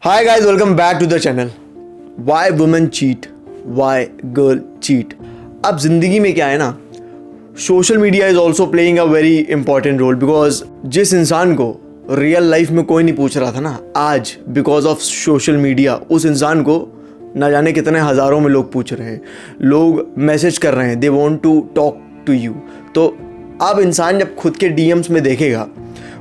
Hi guys, welcome back to the channel. Why women cheat? Why girl cheat? अब जिंदगी में क्या है ना, social media is also playing a very important role because जिस इंसान को रियल लाइफ में कोई नहीं पूछ रहा था ना, आज बिकॉज ऑफ सोशल मीडिया उस इंसान को ना जाने कितने हज़ारों में लोग पूछ रहे हैं, लोग मैसेज कर रहे हैं, they want to talk to you. तो अब इंसान जब खुद के डीएम्स में देखेगा,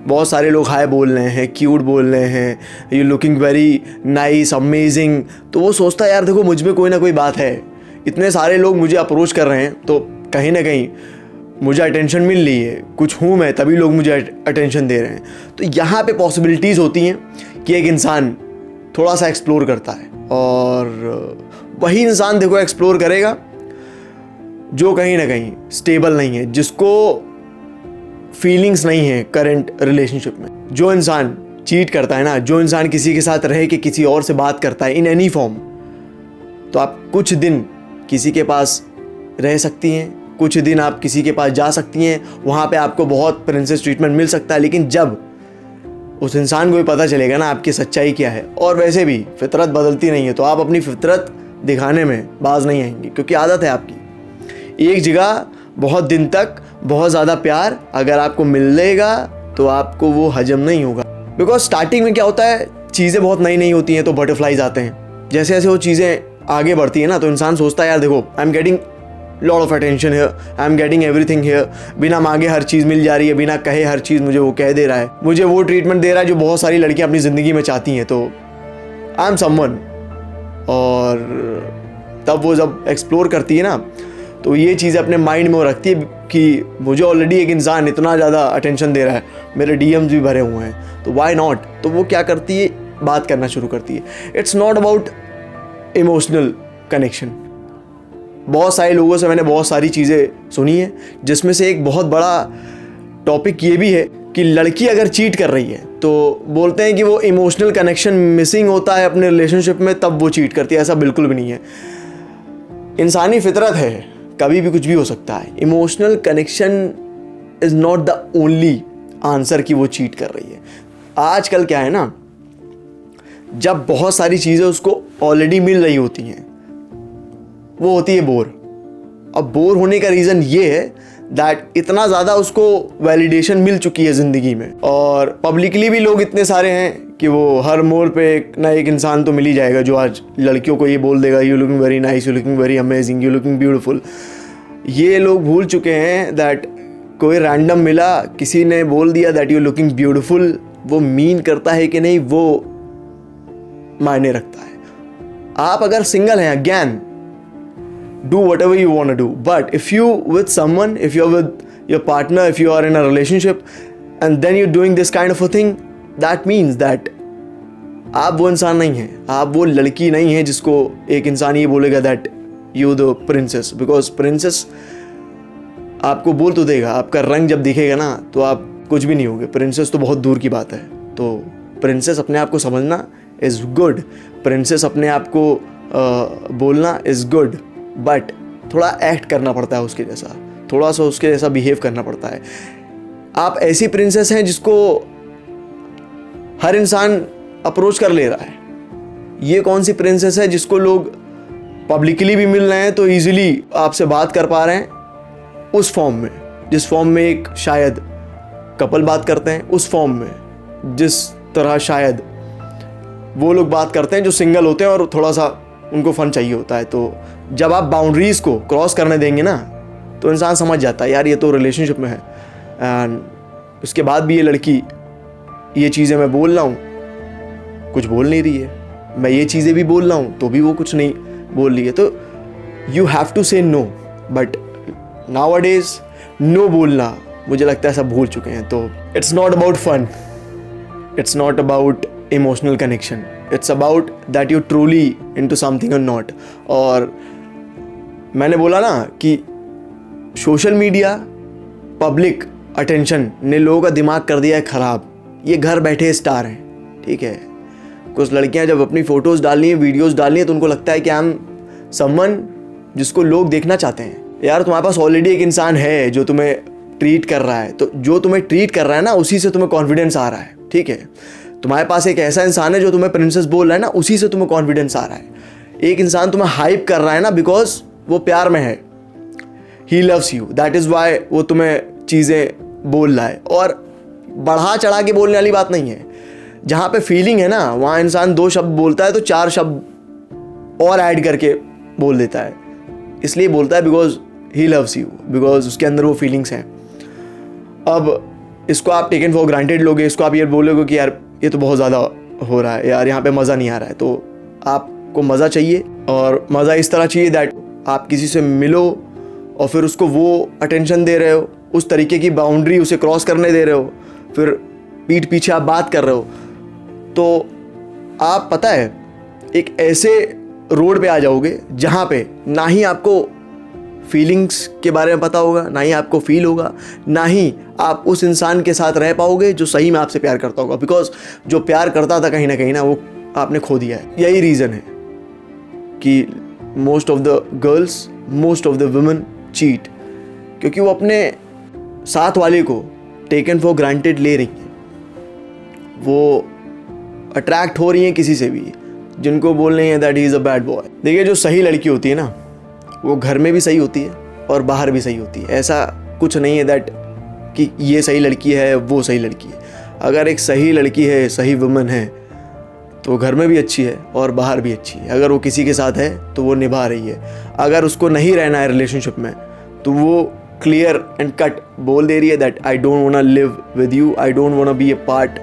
बहुत सारे लोग हाय बोल रहे हैं, क्यूट बोल रहे हैं, you looking very nice amazing, तो वो सोचता है यार देखो मुझ में कोई ना कोई बात है, इतने सारे लोग मुझे अप्रोच कर रहे हैं तो कहीं ना कहीं मुझे अटेंशन मिल रही है, कुछ हूँ मैं तभी लोग मुझे अटेंशन दे रहे हैं। तो यहाँ पे पॉसिबिलिटीज़ होती हैं कि एक इंसान थोड़ा सा एक्सप्लोर करता है, और वही इंसान देखो एक्सप्लोर करेगा जो कहीं ना कहीं स्टेबल नहीं है, जिसको फीलिंग्स नहीं है करंट रिलेशनशिप में। जो इंसान चीट करता है ना, जो इंसान किसी के साथ रह के किसी और से बात करता है इन एनी फॉर्म, तो आप कुछ दिन किसी के पास रह सकती हैं, कुछ दिन आप किसी के पास जा सकती हैं, वहाँ पे आपको बहुत प्रिंसेस ट्रीटमेंट मिल सकता है, लेकिन जब उस इंसान को भी पता चलेगा ना आपकी सच्चाई क्या है, और वैसे भी फितरत बदलती नहीं है, तो आप अपनी फितरत दिखाने में बाज नहीं आएंगे, क्योंकि आदत है आपकी एक जगह बहुत दिन तक बहुत ज़्यादा प्यार अगर आपको मिलेगा तो आपको वो हजम नहीं होगा। बिकॉज स्टार्टिंग में क्या होता है, चीज़ें बहुत नई नई होती हैं तो बटरफ्लाइज आते हैं, जैसे जैसे वो चीज़ें आगे बढ़ती है ना तो इंसान सोचता है यार देखो I am getting lot of attention here, I am getting everything here, बिना मांगे हर चीज़ मिल जा रही है, बिना कहे हर चीज़ मुझे वो कह दे रहा है, मुझे वो ट्रीटमेंट दे रहा है जो बहुत सारी लड़कियाँ अपनी ज़िंदगी में चाहती हैं, तो आई एम समवन। और तब वो जब एक्सप्लोर करती है ना तो ये चीज़ें अपने माइंड में वो रखती है कि मुझे ऑलरेडी एक इंसान इतना ज़्यादा अटेंशन दे रहा है, मेरे डीएम्स भी भरे हुए हैं, तो व्हाई नॉट। तो वो क्या करती है, बात करना शुरू करती है। It's not about emotional connection. बहुत सारे लोगों से मैंने बहुत सारी चीज़ें सुनी है, जिसमें से एक बहुत बड़ा टॉपिक ये भी है कि लड़की अगर चीट कर रही है तो बोलते हैं कि वो इमोशनल कनेक्शन मिसिंग होता है अपने रिलेशनशिप में, तब वो चीट करती है। ऐसा बिल्कुल भी नहीं है, इंसानी फितरत है, कभी भी कुछ भी हो सकता है। Emotional connection is not the only answer कि वो चीट कर रही है। आजकल क्या है ना, जब बहुत सारी चीज़ें उसको ऑलरेडी मिल रही होती हैं, वो होती है बोर। अब बोर होने का रीज़न ये है दैट इतना ज़्यादा उसको वैलिडेशन मिल चुकी है ज़िंदगी में, और पब्लिकली भी लोग इतने सारे हैं कि वो हर मोड़ पे एक ना एक इंसान तो मिल ही जाएगा जो आज लड़कियों को ये बोल देगा you looking very nice, you looking very amazing, you looking beautiful. ये लोग भूल चुके हैं दैट कोई रैंडम मिला, किसी ने बोल दिया दैट यू लुकिंग ब्यूटीफुल, वो मीन करता है कि नहीं वो मायने रखता है। आप अगर सिंगल हैं again do whatever you want to do, but if you with someone, if you're with your partner, if you are in a relationship and then you're doing this kind of a thing, that means that आप वो इंसान नहीं हैं, आप वो लड़की नहीं है जिसको एक इंसान ये बोलेगा that you the princess, because princess आपको बोल तो देगा, आपका रंग जब दिखेगा ना तो आप कुछ भी नहीं होगे। प्रिंसेस तो बहुत दूर की बात है। तो प्रिंसेस अपने आप को समझना इज़ गुड, प्रिंसेस अपने आप को बोलना इज़ गुड, बट थोड़ा एक्ट करना पड़ता है उसके जैसा, थोड़ा सा उसके जैसा बिहेव करना पड़ता है। आप ऐसी प्रिंसेस हैं जिसको हर इंसान अप्रोच कर ले रहा है। ये कौन सी प्रिंसेस है जिसको लोग पब्लिकली भी मिल रहे हैं तो इजीली आपसे बात कर पा रहे हैं, उस फॉर्म में जिस फॉर्म में एक शायद कपल बात करते हैं, उस फॉर्म में जिस तरह शायद वो लोग बात करते हैं जो सिंगल होते हैं और थोड़ा सा उनको फ़न चाहिए होता है। तो जब आप बाउंड्रीज़ को क्रॉस करने देंगे ना तो इंसान समझ जाता है यार ये तो रिलेशनशिप में है, एंड उसके बाद भी ये लड़की ये चीज़ें मैं बोल रहा हूँ कुछ बोल नहीं रही है, मैं ये चीज़ें भी बोल रहा हूँ तो भी वो कुछ नहीं बोल रही है। तो you have to say no, but nowadays no बोलना मुझे लगता है सब भूल चुके हैं। तो it's not about fun, it's not about emotional connection, it's about that you truly into something और नॉट। और मैंने बोला ना कि सोशल मीडिया, पब्लिक अटेंशन ने लोगों का दिमाग कर दिया है ख़राब। ये घर बैठे स्टार हैं, ठीक है। कुछ लड़कियां जब अपनी फ़ोटोज़ डालनी है, वीडियोज़ डालनी है, तो उनको लगता है कि आई एम समवन जिसको लोग देखना चाहते हैं। यार तुम्हारे पास ऑलरेडी एक इंसान है जो तुम्हें ट्रीट कर रहा है, तो जो तुम्हें ट्रीट कर रहा है ना उसी से तुम्हें कॉन्फिडेंस आ रहा है, ठीक है। तुम्हारे पास एक ऐसा इंसान है जो तुम्हें प्रिंसेस बोल रहा है ना, उसी से तुम्हें कॉन्फिडेंस आ रहा है। एक इंसान तुम्हें हाइप कर रहा है ना, बिकॉज वो प्यार में है, he loves you, that is why वो तुम्हें चीज़ें बोल रहा है। और बढ़ा चढ़ा के बोलने वाली बात नहीं है। जहाँ पे फीलिंग है ना, वहाँ इंसान 2 शब्द बोलता है तो 4 शब्द और ऐड करके बोल देता है। इसलिए बोलता है because he loves you, because उसके अंदर वो फीलिंग्स हैं। अब इसको आप टेकन फॉर ग्रांटेड लोगे, इसको आप ये बोलोगे कि यार ये तो बहुत ज़्यादा हो रहा है, यार यहाँ पे मज़ा नहीं आ रहा है। तो आपको मज़ा चाहिए, और मज़ा इस तरह चाहिए दैट आप किसी से मिलो और फिर उसको वो अटेंशन दे रहे हो, उस तरीके की बाउंड्री उसे क्रॉस करने दे रहे हो, फिर पीठ पीछे आप बात कर रहे हो, तो आप पता है एक ऐसे रोड पे आ जाओगे जहाँ पे ना ही आपको फीलिंग्स के बारे में पता होगा, ना ही आपको फील होगा, ना ही आप उस इंसान के साथ रह पाओगे जो सही में आपसे प्यार करता होगा। बिकॉज जो प्यार करता था कहीं ना वो आपने खो दिया है। यही रीज़न है कि most of the girls, most of the women cheat, क्योंकि वो अपने साथ वाले को टेकन फॉर ग्रांटेड ले रही हैं। वो अट्रैक्ट हो रही हैं किसी से भी जिनको बोल रही हैं that he is a bad boy. देखिए, जो सही लड़की होती है ना, वो घर में भी सही होती है और बाहर भी सही होती है। ऐसा कुछ नहीं है दैट कि ये सही लड़की है वो सही लड़की है। अगर एक सही लड़की है, सही वुमन है, तो वो घर में भी अच्छी है और बाहर भी अच्छी है। अगर वो किसी के साथ है तो वो निभा रही है। अगर उसको नहीं रहना है रिलेशनशिप में, तो वो क्लियर एंड कट बोल दे रही है that I don't want to live with you, I don't want to be a part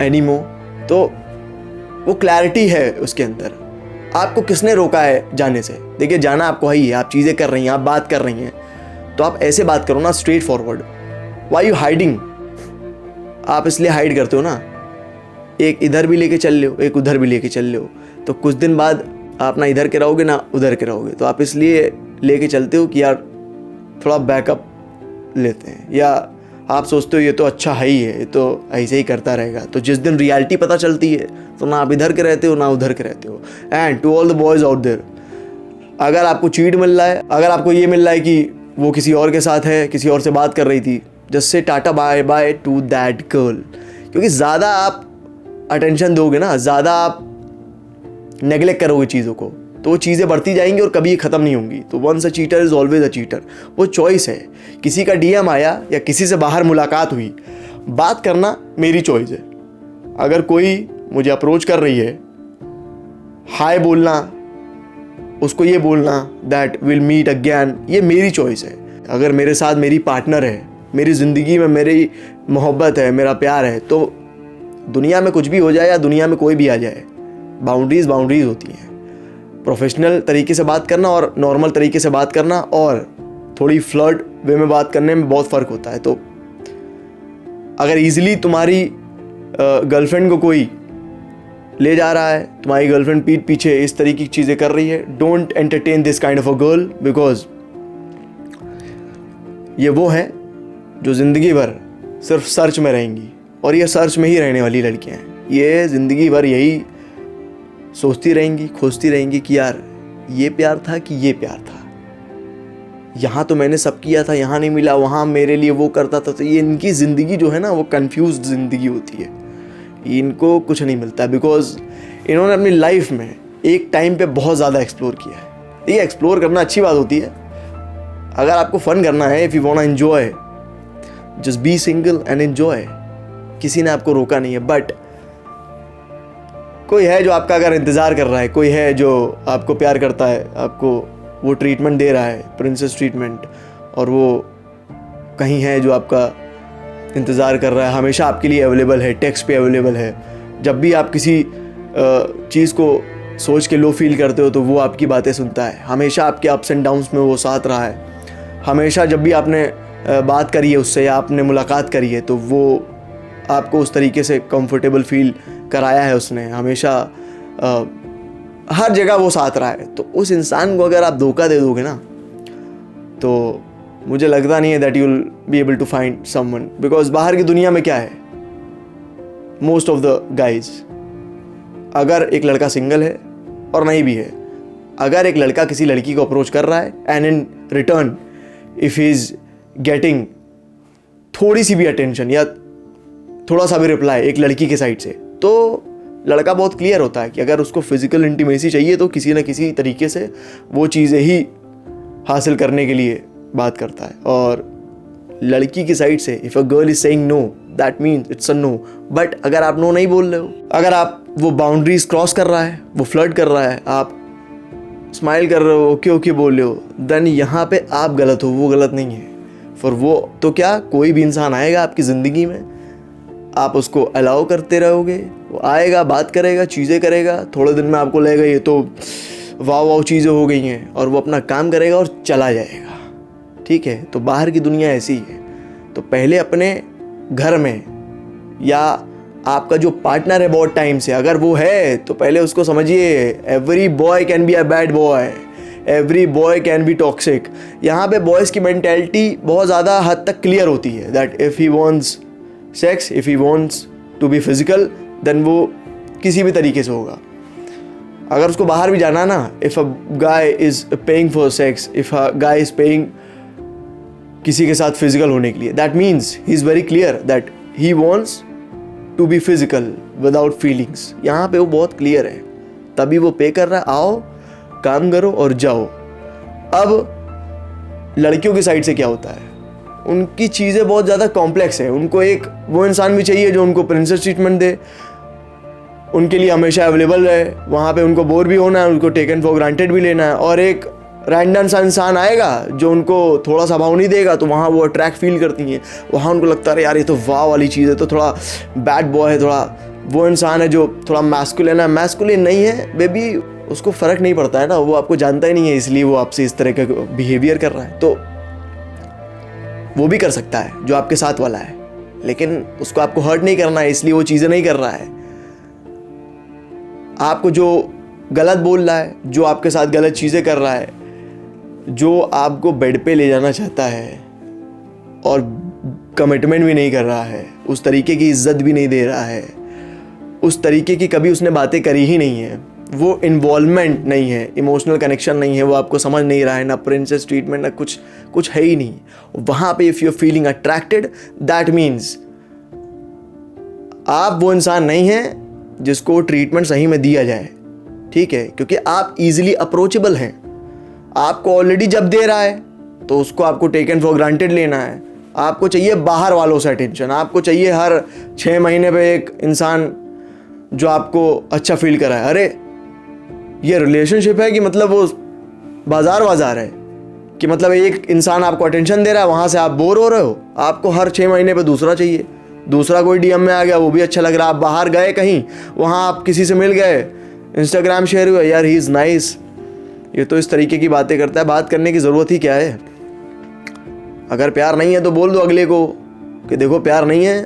anymore. तो वो क्लैरिटी है उसके अंदर। आपको किसने रोका है जाने से? देखिए, जाना आपको ही है, आप चीज़ें कर रही हैं, आप बात कर रही हैं, तो आप ऐसे बात करो ना, straight forward. Why you hiding? आप इसलिए हाइड करते हो ना, एक इधर भी लेके चल लो, एक उधर भी लेके चल लो, तो कुछ दिन बाद आप ना इधर के रहोगे ना उधर के रहोगे। तो आप इसलिए लेके चलते हो कि यार थोड़ा बैकअप लेते हैं, या आप सोचते हो ये तो अच्छा है ही है, ये तो ऐसे ही करता रहेगा। तो जिस दिन रियलिटी पता चलती है तो ना आप इधर के रहते हो ना उधर के रहते हो। And to all the boys out there, अगर आपको चीट मिल रहा है, अगर आपको ये मिल रहा है कि वो किसी और के साथ है, किसी और से बात कर रही थी, just say tata bye bye to that girl. क्योंकि ज़्यादा आप अटेंशन दोगे ना, ज़्यादा आप नेगलेक्ट करोगे चीज़ों को, तो वो चीज़ें बढ़ती जाएंगी और कभी ख़त्म नहीं होंगी। तो once a cheater is always a cheater. वो चॉइस है। किसी का डीएम आया या किसी से बाहर मुलाकात हुई, बात करना मेरी चॉइस है। अगर कोई मुझे अप्रोच कर रही है, हाय बोलना, उसको ये बोलना दैट विल मीट अगेन, ये मेरी चॉइस है। अगर मेरे साथ मेरी पार्टनर है, मेरी ज़िंदगी में मेरी मोहब्बत है, मेरा प्यार है, तो दुनिया में कुछ भी हो जाए या दुनिया में कोई भी आ जाए, बाउंड्रीज़ होती हैं। प्रोफेशनल तरीके से बात करना और नॉर्मल तरीके से बात करना और थोड़ी फ्लर्ट वे में बात करने में बहुत फ़र्क होता है। तो अगर ईजिली तुम्हारी गर्लफ्रेंड को कोई ले जा रहा है, तुम्हारी गर्लफ्रेंड पीठ पीछे इस तरीके की चीज़ें कर रही है, don't entertain this kind of a girl, because ये वो है जो ज़िंदगी भर सिर्फ सर्च में रहेंगी, और ये सर्च में ही रहने वाली लड़कियां हैं। ये ज़िंदगी भर यही सोचती रहेंगी, खोजती रहेंगी कि यार ये प्यार था कि ये प्यार था, यहाँ तो मैंने सब किया था, यहाँ नहीं मिला, वहाँ मेरे लिए वो करता था। तो ये इनकी ज़िंदगी जो है ना, वो कंफ्यूज्ड ज़िंदगी होती है, इनको कुछ नहीं मिलता, बिकॉज इन्होंने अपनी लाइफ में एक टाइम पे बहुत ज़्यादा एक्सप्लोर किया है। ये एक्सप्लोर करना अच्छी बात होती है। अगर आपको फ़न करना है, if you want to enjoy, just be single and enjoy. किसी ने आपको रोका नहीं है, बट कोई है जो आपका अगर इंतज़ार कर रहा है, कोई है जो आपको प्यार करता है, आपको वो ट्रीटमेंट दे रहा है, प्रिंसेस ट्रीटमेंट, और वो कहीं है जो आपका इंतज़ार कर रहा है, हमेशा आपके लिए अवेलेबल है, टेक्स्ट पे अवेलेबल है। जब भी आप किसी चीज़ को सोच के लो फील करते हो तो वो आपकी बातें सुनता है, हमेशा आपके अप्स एंड डाउन्स में वो साथ रहा है। हमेशा जब भी आपने बात करी है उससे या आपने मुलाकात करी है तो वो आपको उस तरीके से कंफर्टेबल फील कराया है उसने, हमेशा हर जगह वो साथ रहा है। तो उस इंसान को अगर आप धोखा दे दोगे ना, तो मुझे लगता नहीं है that you will be able to find someone, because बाहर की दुनिया में क्या है, मोस्ट ऑफ द गाइज, अगर एक लड़का सिंगल है और नहीं भी है, अगर एक लड़का किसी लड़की को अप्रोच कर रहा है and in return if he is getting थोड़ी सी भी अटेंशन या थोड़ा सा भी रिप्लाई एक लड़की के साइड से, तो लड़का बहुत क्लियर होता है कि अगर उसको फिजिकल इंटीमेसी चाहिए तो किसी न किसी तरीके से वो चीज़ें ही हासिल करने के लिए बात करता है। और लड़की की साइड से if a girl is saying no, that means it's a no. But अगर आप नो नहीं बोल रहे हो, अगर आप वो बाउंड्रीज क्रॉस कर रहा है, वो फ्लर्ट कर रहा है, आप स्माइल कर रहे हो, ओके ओके बोल रहे हो, देन यहाँ पे आप गलत हो, वो गलत नहीं है। फिर वो तो क्या, कोई भी इंसान आएगा आपकी ज़िंदगी में, आप उसको अलाउ करते रहोगे, वो आएगा, बात करेगा, चीज़ें करेगा, थोड़े दिन में आपको लगेगा ये तो वाह चीज़ें हो गई हैं, और वो अपना काम करेगा और चला जाएगा। ठीक है, तो बाहर की दुनिया ऐसी है। तो पहले अपने घर में या आपका जो पार्टनर है बहुत टाइम से, अगर वो है तो पहले उसको समझिए, every boy can be a bad boy, every boy can be toxic. यहाँ पे बॉयज़ की मेंटेलिटी बहुत ज़्यादा हद तक क्लियर होती है that if he wants sex, if he wants to be physical, then वो किसी भी तरीके से होगा। अगर उसको बाहर भी जाना ना, if a guy is paying for sex, if a guy is paying किसी के साथ फिजिकल होने के लिए, that means he is very clear that he wants to be physical without feelings. यहाँ पे वो बहुत क्लियर है, तभी वो पे कर रहा है, आओ काम करो और जाओ। अब लड़कियों की साइड से क्या होता है, उनकी चीज़ें बहुत ज़्यादा कॉम्प्लेक्स है। उनको एक वो इंसान भी चाहिए जो उनको प्रिंसेस ट्रीटमेंट दे, उनके लिए हमेशा अवेलेबल रहे, वहाँ पे उनको बोर भी होना है, उनको टेकन फॉर ग्रांटेड भी लेना है। और एक रैंडम सा इंसान आएगा जो उनको थोड़ा सा भाव नहीं देगा, तो वहाँ वो अट्रैक्ट फील करती हैं, वहाँ उनको लगता है यार ये तो वाह वाली चीज़ है, तो थोड़ा बैड बॉय है, थोड़ा वो इंसान है जो थोड़ा मैस्कुलिन है। मैस्कुलिन नहीं है बेबी, उसको फ़र्क नहीं पड़ता है ना, वो आपको जानता ही नहीं है, इसलिए वो आपसे इस तरह का बिहेवियर कर रहा है। तो वो भी कर सकता है जो आपके साथ वाला है, लेकिन उसको आपको हर्ट नहीं करना है, इसलिए वो चीज़ें नहीं कर रहा है। आपको जो गलत बोल रहा है, जो आपके साथ गलत चीज़ें कर रहा है, जो आपको बेड पे ले जाना चाहता है और कमिटमेंट भी नहीं कर रहा है, उस तरीके की इज्जत भी नहीं दे रहा है, उस तरीके की कभी उसने बातें करी ही नहीं है, वो इन्वॉल्वमेंट नहीं है, इमोशनल कनेक्शन नहीं है, वो आपको समझ नहीं रहा है, ना प्रिंसेस ट्रीटमेंट, ना कुछ है ही नहीं। वहाँ पे if you are feeling attracted, that means आप वो इंसान नहीं हैं जिसको ट्रीटमेंट सही में दिया जाए। ठीक है, क्योंकि आप इजीली अप्रोचेबल हैं। आपको ऑलरेडी जब दे रहा है तो उसको आपको टेकन फॉर ग्रांटेड लेना है। आपको चाहिए बाहर वालों से अटेंशन, आपको चाहिए हर 6 महीने पे एक इंसान जो आपको अच्छा फील कराए। अरे ये रिलेशनशिप है कि मतलब वो बाजार है कि मतलब एक इंसान आपको अटेंशन दे रहा है, वहाँ से आप बोर हो रहे हो, आपको हर 6 महीने पे दूसरा चाहिए, दूसरा कोई डीएम में आ गया वो भी अच्छा लग रहा है, आप बाहर गए कहीं, वहाँ आप किसी से मिल गए, इंस्टाग्राम शेयर हुआ, यार ही इज़ नाइस, ये तो इस तरीके की बातें करता है, बात करने की ज़रूरत ही क्या है। अगर प्यार नहीं है तो बोल दो अगले को कि देखो प्यार नहीं है,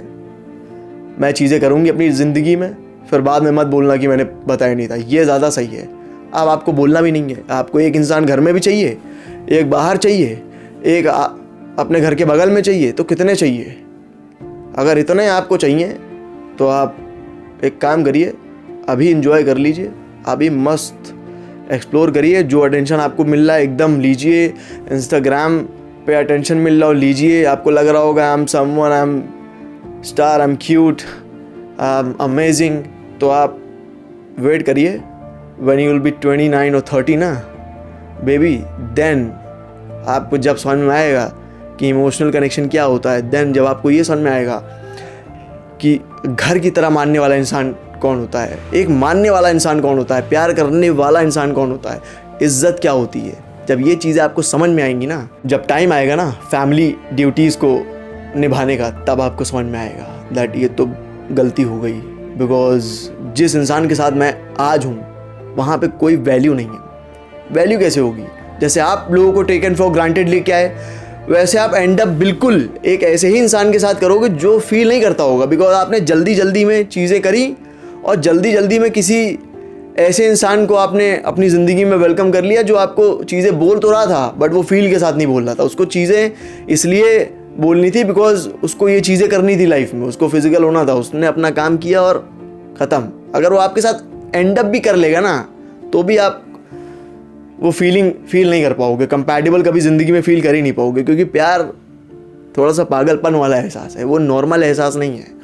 मैं चीज़ें करूँगी अपनी ज़िंदगी में, फिर बाद में मत बोलना कि मैंने बताया नहीं था। ये ज़्यादा सही है। अब आपको बोलना भी नहीं है, आपको एक इंसान घर में भी चाहिए, एक बाहर चाहिए, एक अपने घर के बगल में चाहिए, तो कितने चाहिए? अगर इतने आपको चाहिए तो आप एक काम करिए, अभी इंजॉय कर लीजिए, अभी मस्त एक्सप्लोर करिए, जो अटेंशन आपको मिल रहा है एकदम लीजिए, इंस्टाग्राम पे अटेंशन मिल रहा हो लीजिए, आपको लग रहा होगा I am someone, I am star, I am cute, I am amazing, तो आप वेट करिए when you will be 29 और 30 ना बेबी, देन आपको जब समझ में आएगा कि इमोशनल कनेक्शन क्या होता है, देन जब आपको ये समझ में आएगा कि घर की तरह मानने वाला इंसान कौन होता है, एक मानने वाला इंसान कौन होता है, प्यार करने वाला इंसान कौन होता है, इज्जत क्या होती है, जब ये चीज़ें आपको समझ में आएंगी ना, जब टाइम आएगा ना फैमिली ड्यूटीज़ को निभाने का, तब आपको समझ में आएगा दैट ये तो गलती हो गई। बिकॉज जिस इंसान के साथ मैं आज हूँ वहाँ पे कोई वैल्यू नहीं है। वैल्यू कैसे होगी? जैसे आप लोगों को टेकन फॉर ग्रांटेड लेके आए, वैसे आप एंड अप बिल्कुल एक ऐसे ही इंसान के साथ करोगे जो फील नहीं करता होगा, बिकॉज आपने जल्दी जल्दी में चीज़ें करी और जल्दी जल्दी में किसी ऐसे इंसान को आपने अपनी ज़िंदगी में वेलकम कर लिया जो आपको चीज़ें बोल तो रहा था बट वो फील के साथ नहीं बोल रहा था। उसको चीज़ें इसलिए बोलनी थी बिकॉज उसको ये चीज़ें करनी थी लाइफ में, उसको फिजिकल होना था, उसने अपना काम किया और ख़त्म। अगर वो आपके साथ एंड अप भी कर लेगा ना तो भी आप वो फीलिंग फील नहीं कर पाओगे, कंपैटिबल कभी ज़िंदगी में फील कर ही नहीं पाओगे, क्योंकि प्यार थोड़ा सा पागलपन वाला एहसास है, वो नॉर्मल एहसास नहीं है।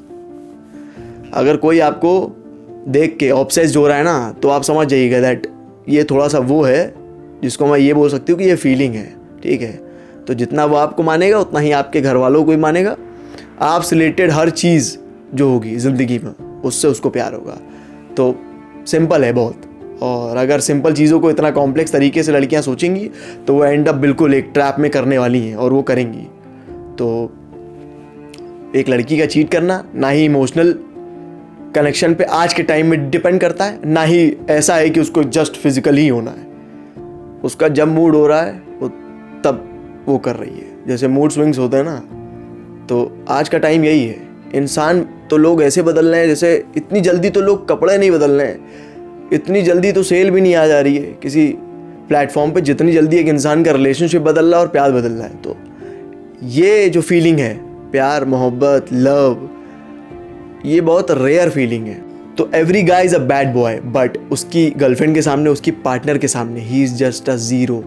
अगर कोई आपको देख के ऑब्सेस्ड हो रहा है ना, तो आप समझ जाइएगा दैट ये थोड़ा सा वो है जिसको मैं ये बोल सकती हूँ कि ये फीलिंग है, ठीक है। तो जितना वो आपको मानेगा उतना ही आपके घर वालों को भी मानेगा। आपसे रिलेटेड हर चीज़ जो होगी ज़िंदगी में उससे उसको प्यार होगा। तो सिंपल है बहुत। और अगर सिंपल चीज़ों को इतना कॉम्प्लेक्स तरीके से लड़कियां सोचेंगी तो वो एंड अप बिल्कुल एक ट्रैप में करने वाली हैं, और वो करेंगी। तो एक लड़की का चीट करना ना ही इमोशनल कनेक्शन पे आज के टाइम में डिपेंड करता है, ना ही ऐसा है कि उसको जस्ट फिजिकल ही होना है। उसका जब मूड हो रहा है वो तब वो कर रही है। जैसे मूड स्विंग्स होते हैं ना, तो आज का टाइम यही है। इंसान तो लोग ऐसे बदल रहे हैं जैसे इतनी जल्दी तो लोग कपड़े नहीं बदल रहे हैं, इतनी जल्दी तो सेल भी नहीं आ जा रही है किसी प्लेटफॉर्म पे, जितनी जल्दी एक इंसान का रिलेशनशिप बदल रहा है और प्यार बदल रहा है। तो ये जो फीलिंग है, प्यार, मोहब्बत, लव, ये बहुत रेयर फीलिंग है। तो every guy is a bad boy, but उसकी गर्लफ्रेंड के सामने, उसकी पार्टनर के सामने he is just a zero.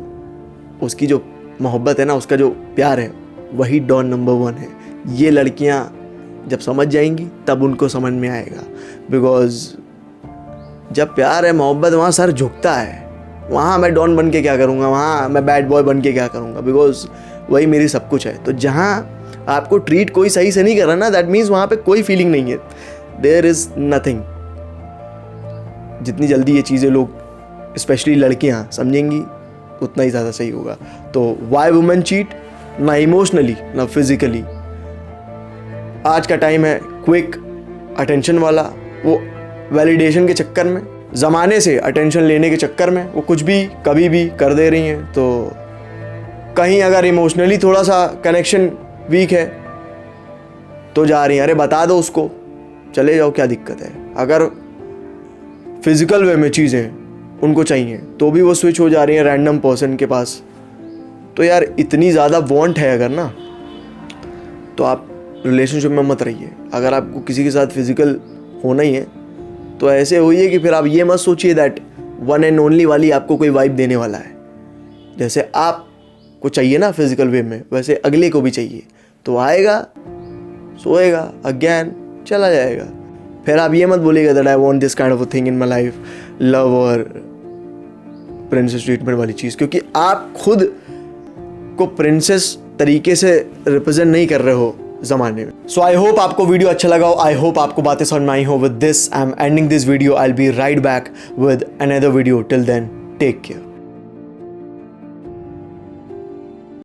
उसकी जो मोहब्बत है ना, उसका जो प्यार है, वही डॉन नंबर 1 है। ये लड़कियां जब समझ जाएंगी तब उनको समझ में आएगा। बिकॉज जब प्यार है, मोहब्बत, वहाँ सर झुकता है। वहाँ मैं डॉन बन के क्या करूँगा, वहाँ मैं बैड बॉय बन के क्या करूँगा, बिकॉज वही मेरी सब कुछ है। तो जहाँ आपको ट्रीट कोई सही से नहीं कर रहा ना, दैट मीन्स वहाँ पे कोई फीलिंग नहीं है, देयर इज़ नथिंग। जितनी जल्दी ये चीज़ें लोग स्पेशली लड़कियाँ समझेंगी उतना ही ज़्यादा सही होगा। तो वाई वुमेन चीट, ना इमोशनली ना फिजिकली। आज का टाइम है क्विक अटेंशन वाला। वो वैलिडेशन के चक्कर में, ज़माने से अटेंशन लेने के चक्कर में वो कुछ भी कभी भी कर दे रही हैं। तो कहीं अगर इमोशनली थोड़ा सा कनेक्शन वीक है तो जा रही हैं, अरे बता दो उसको, चले जाओ, क्या दिक्कत है। अगर फिजिकल वे में चीज़ें उनको चाहिए तो भी वो स्विच हो जा रही हैं रैंडम पर्सन के पास। तो यार इतनी ज़्यादा वांट है अगर ना, तो आप रिलेशनशिप में मत रहिए। अगर आपको किसी के साथ फिजिकल होना ही है तो ऐसे होइए कि फिर आप ये मत सोचिए दैट वन एंड ओनली वाली आपको कोई वाइब देने वाला है। जैसे आपको चाहिए ना फिजिकल वे में, वैसे अगले को भी चाहिए। तो आएगा, सोएगा, अगेन चला जाएगा। फिर आप ये मत बोलिएगा that I want this kind of a thing in my life, love और प्रिंसेस ट्रीटमेंट वाली चीज़, क्योंकि आप खुद को प्रिंसेस तरीके से रिप्रेजेंट नहीं कर रहे हो ज़माने में। सो आई होप आपको वीडियो अच्छा लगा हो, आई होप आपको बातें समझ में आई हो। With this I am ending this video, I will be right back with another video. Till then take care.